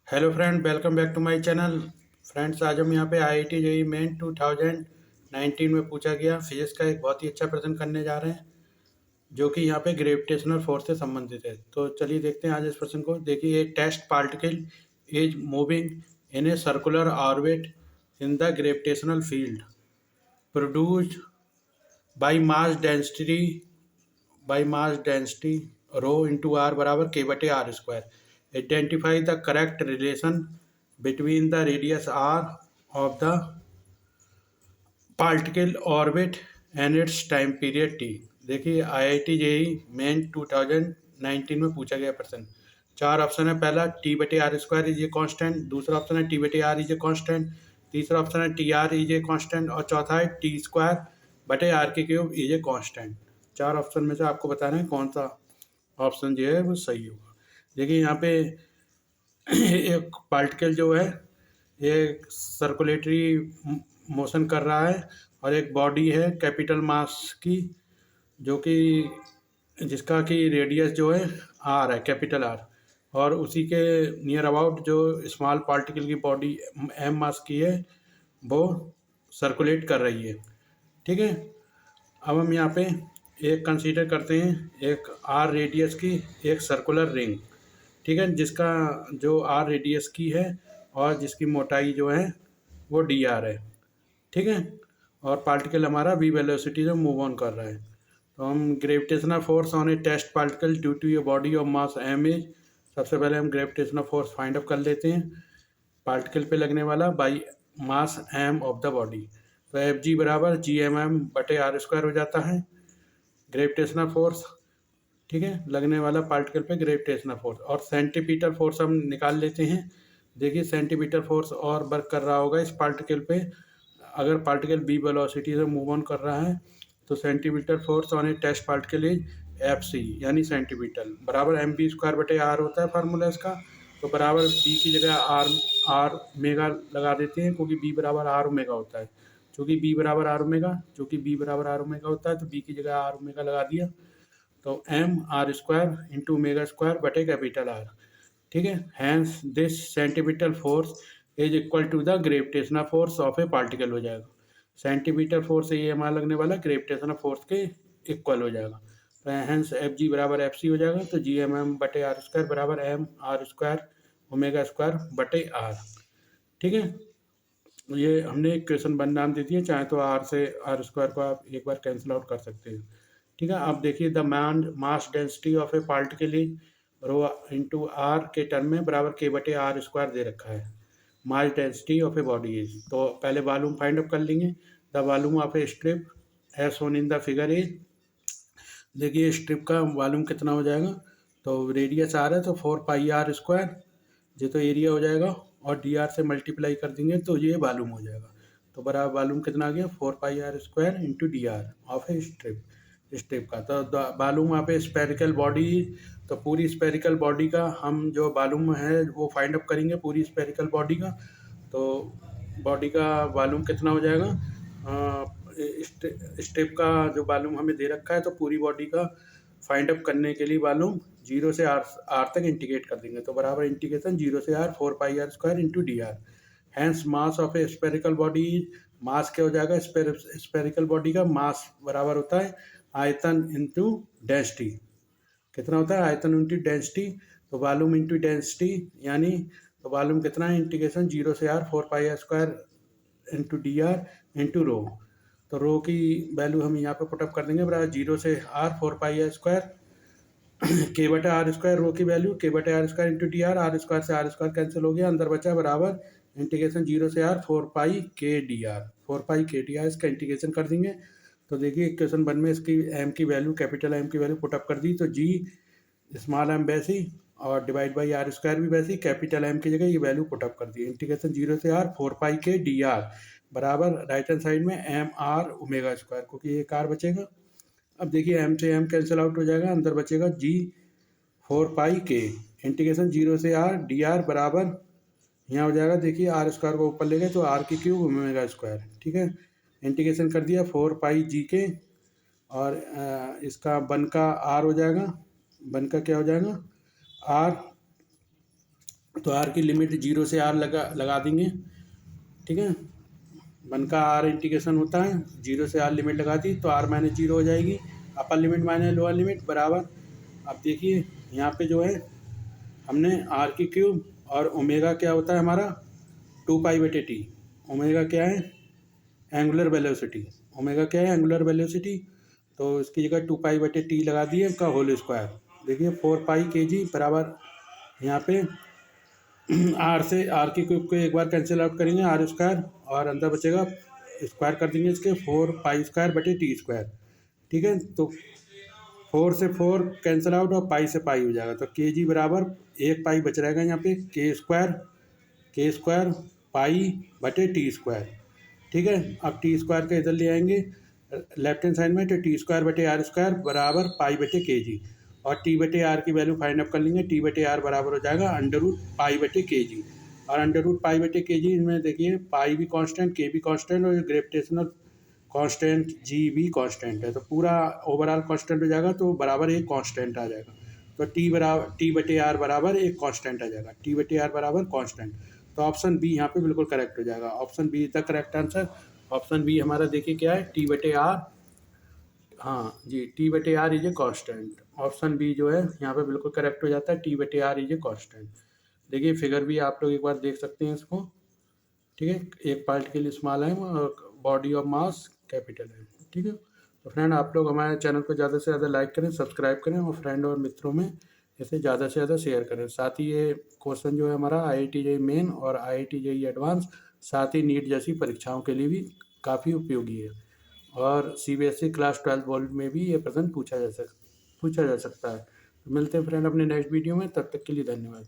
Hello friend, welcome back to my channel. Friends, आज हम यहाँ पे आईआईटी जेईई मेन 2019 में पूछा गया फिजिक्स का एक बहुत ही अच्छा प्रश्न करने जा रहे हैं, जो कि यहाँ पे ग्रेविटेशनल फोर्स से संबंधित है। तो चलिए देखते हैं आज इस प्रश्न को। देखिए, a test particle is moving in a circular orbit in the gravitational field produced by mass density rho into r बराबर के बटे are square. Identify the correct relation between the radius r of the particle orbit and its time period T. देखिए, IIT JEE Main 2019 में पूछा गया प्रश्न। चार option है। पहला, टी बटे are square is a constant. दूसरा ऑप्शन है टी बटे आर इज ए कॉन्स्टेंट। तीसरा ऑप्शन है T R is a constant. और चौथा है टी स्क्वायर बटे आर के क्यूब इज ए कॉन्स्टेंट। चार ऑप्शन में से आपको बताना है कौन सा ऑप्शन जो है वो सही होगा। देखिए, यहाँ पे एक पार्टिकल जो है ये सर्कुलेटरी मोशन कर रहा है, और एक बॉडी है कैपिटल मास की, जो कि जिसका कि रेडियस जो है आर है, कैपिटल आर, और उसी के नियर अबाउट जो स्मॉल पार्टिकल की बॉडी एम मास की है वो सर्कुलेट कर रही है। ठीक है, अब हम यहाँ पे एक कंसीडर करते हैं, एक आर रेडियस की एक सर्कुलर रिंग। ठीक है, जिसका जो आर रेडियस की है और जिसकी मोटाई जो है वो डी आर है। ठीक है, और पार्टिकल हमारा वी वेलोसिटी से मूव ऑन कर रहा है। तो हम gravitational force on a test particle due to a body of mass M is, सबसे पहले हम ग्रेविटेशनल फोर्स फाइंड आउट कर लेते हैं पार्टिकल पे लगने वाला by mass M of the body. तो एफ जी बराबर जी एम एम बटे आर स्क्वायर हो जाता है ग्रेविटेशनल फोर्स। ठीक है, लगने वाला पार्टिकल पे ग्रेविटेशनल फोर्स। और सेंटीमीटर फोर्स हम निकाल लेते हैं। देखिए, सेंटीमीटर फोर्स और वर्क कर रहा होगा इस पार्टिकल पे। अगर पार्टिकल बी वेलोसिटी से मूव ऑन कर रहा है तो centimetre force on a test particle is F C, यानी सेंटीमीटर बराबर एम बी स्क्वायर बटे आर होता है फार्मूला इसका। तो बराबर बी की जगह आर आर ओमेगा लगा देते हैं, क्योंकि बी बराबर आर ओमेगा होता है। चूँकि बी बराबर आर ओमेगा होता है, तो बी की जगह आर ओमेगा लगा दिया। तो M R square into omega square बटे कैपिटल आर। ठीक है, hence this centimetre force is equal to the gravitational force of a particle हो जाएगा। सेंटीमीटर फोर्स ये हमारा लगने वाला ग्रेविटेशनल फोर्स के इक्वल हो जाएगा। तो हैंस एफ जी बराबर एफ सी हो जाएगा। तो जी एम एम बटे आर स्क्वायर बराबर M R square omega square बटे आर। ठीक है, ये हमने इक्वेशन 1 नाम दे दिए। चाहे तो आर से आर स्क्वायर को आप एक बार कैंसिल आउट कर सकते हैं। ठीक है, अब देखिए, the mass density of a particle is rho into R के टर्म में बराबर के बटे आर स्क्वायर दे रखा है। Mass density of a body is, तो पहले वॉल्यूम फाइंड आउट कर लेंगे। The volume of a strip as shown in the figure is. देखिए, स्ट्रिप का वॉल्यूम कितना हो जाएगा, तो रेडियस आर है तो 4 पाई आर स्क्वायर, ये तो एरिया हो जाएगा, और डी आर से मल्टीप्लाई कर देंगे तो ये वॉल्यूम हो जाएगा। तो बराबर वॉल्यूम कितना आ गया, 4 pi are square into D r of a strip का। तो volume of a spherical body, तो पूरी स्पेरिकल बॉडी का हम जो वॉल्यूम है वो फाइंड अप करेंगे, पूरी स्पेरिकल बॉडी का। तो बॉडी का वॉल्यूम कितना हो जाएगा, स्ट्रिप का जो वॉल्यूम हमें दे रखा है, तो पूरी बॉडी का फाइंड अप करने के लिए वॉल्यूम 0 से आर तक इंटीग्रेट कर देंगे। तो बराबर इंटीग्रेशन 0 से are 4 pi are square into D r. Hence mass of a spherical body, mass क्या हो जाएगा, स्पेरिकल बॉडी का मास बराबर होता है आयतन इंटू डेंसिटी। कितना होता है, आयतन इंटू डेंसिटी। तो वॉल्यूम इंटू डेंसिटी, यानी तो वॉल्यूम कितना है, इंटीग्रेशन 0 से are 4 pi are square into D R into rho. तो रो की वैल्यू हम यहाँ पे पुटअप कर देंगे बराबर 0 से आर 4 पाई आर स्क्वायर के बटे आर स्क्वायर, रो की वैल्यू के बटे are square into D R square से आर स्क्वायर कैंसिल हो गया, अंदर बचा बराबर इंटीग्रेशन 0 से आर 4 पाई के डी आर, 4 पाई के डी आर, इसका इंटीग्रेशन कर देंगे। तो देखिए, इक्वेशन 1 में इसकी एम की वैल्यू, कैपिटल एम की वैल्यू पुटअप कर दी, तो जी स्मॉल एम वैसी और डिवाइड बाई आर स्क्वायर भी वैसी, कैपिटल एम की जगह ये वैल्यू पुटअप कर दी। इंटीग्रेशन 0 से आर 4 पाई के डी आर बराबर राइट हैंड साइड में एम आर ओमेगा स्क्वायर, क्योंकि एक आर बचेगा। अब देखिए, एम से एम कैंसिल आउट हो जाएगा, अंदर बचेगा जी 4 पाई के इंटीग्रेशन 0 से आर डी आर बराबर यहाँ हो जाएगा। देखिए, आर स्क्वायर को ऊपर ले गए तो आर की क्यूब ओमेगा स्क्वायर। ठीक है, इंटीग्रेशन कर दिया 4 पाई जी के, और इसका 1 का आर हो जाएगा, 1 का क्या हो जाएगा आर तो आर की लिमिट 0 से आर लगा देंगे, ठीक है। 1 का आर इंटीग्रेशन होता है, 0 से आर लिमिट लगा दी तो आर माइनस 0 हो जाएगी, upper limit minus lower limit बराबर। अब देखिए यहाँ पे जो है हमने आर की क्यूब और ओमेगा क्या होता है हमारा 2 पाई/टी। ओमेगा क्या है, एंगुलर वेलोसिटी। ओमेगा क्या है, एंगुलर वेलोसिटी। तो इसकी जगह 2 पाई/टी लगा दिए का होल स्क्वायर। देखिए 4 पाई/kg बराबर यहाँ पे आर से आर की क्यूब को एक बार कैंसिल आउट करेंगे, आर स्क्वायर, और अंदर बचेगा स्क्वायर कर देंगे इसके 4 पाई² ठीक है। तो 4 से 4 कैंसिल आउट और पाई से पाई हो जाएगा, तो kg बराबर 1 पाई बच रहेगा यहाँ पे, k² पाई/टी², ठीक है। अब टी² का इधर ले आएंगे लेफ्ट हैंड साइड में, तो टी²/r² बराबर पाई/kg, और टी/r की वैल्यू फाइंड अप कर लेंगे, टी/r बराबर हो जाएगा √पाई/kg। और √पाई/kg में देखिए पाई भी कांस्टेंट, के भी कांस्टेंट, और ग्रेविटेशनल कांस्टेंट जी भी कांस्टेंट है, तो पूरा ओवरऑल कांस्टेंट हो जाएगा, तो बराबर एक कांस्टेंट आ जाएगा। तो टी/r बराबर एक कांस्टेंट आ जाएगा, टी/r बराबर कांस्टेंट। तो ऑप्शन बी यहाँ पे बिल्कुल करेक्ट हो जाएगा, option B is the correct answer. Option B हमारा देखिए क्या है, टी/r, हाँ जी, टी/r is a constant. Option B जो है यहाँ पे बिल्कुल करेक्ट हो जाता है, टी/r इज ए कांस्टेंट। देखिए फिगर भी आप लोग एक बार देख सकते हैं इसको, ठीक है। एक पार्टिकल स्मॉल है और बॉडी ऑफ मास कैपिटल है, ठीक है। तो फ्रेंड आप लोग हमारे चैनल को ज़्यादा से ज़्यादा लाइक करें, सब्सक्राइब करें, और फ्रेंड और मित्रों में इसे ज़्यादा से ज़्यादा शेयर करें। साथ ही ये क्वेश्चन जो है हमारा IIT JEE मेन और IIT JEE एडवांस, साथ ही नीट जैसी परीक्षाओं के लिए भी काफ़ी उपयोगी है, और CBSE क्लास 12 बोर्ड में भी ये प्रश्न पूछा जा सकता है। तो मिलते हैं फ्रेंड अपने नेक्स्ट वीडियो में, तब तक के लिए धन्यवाद।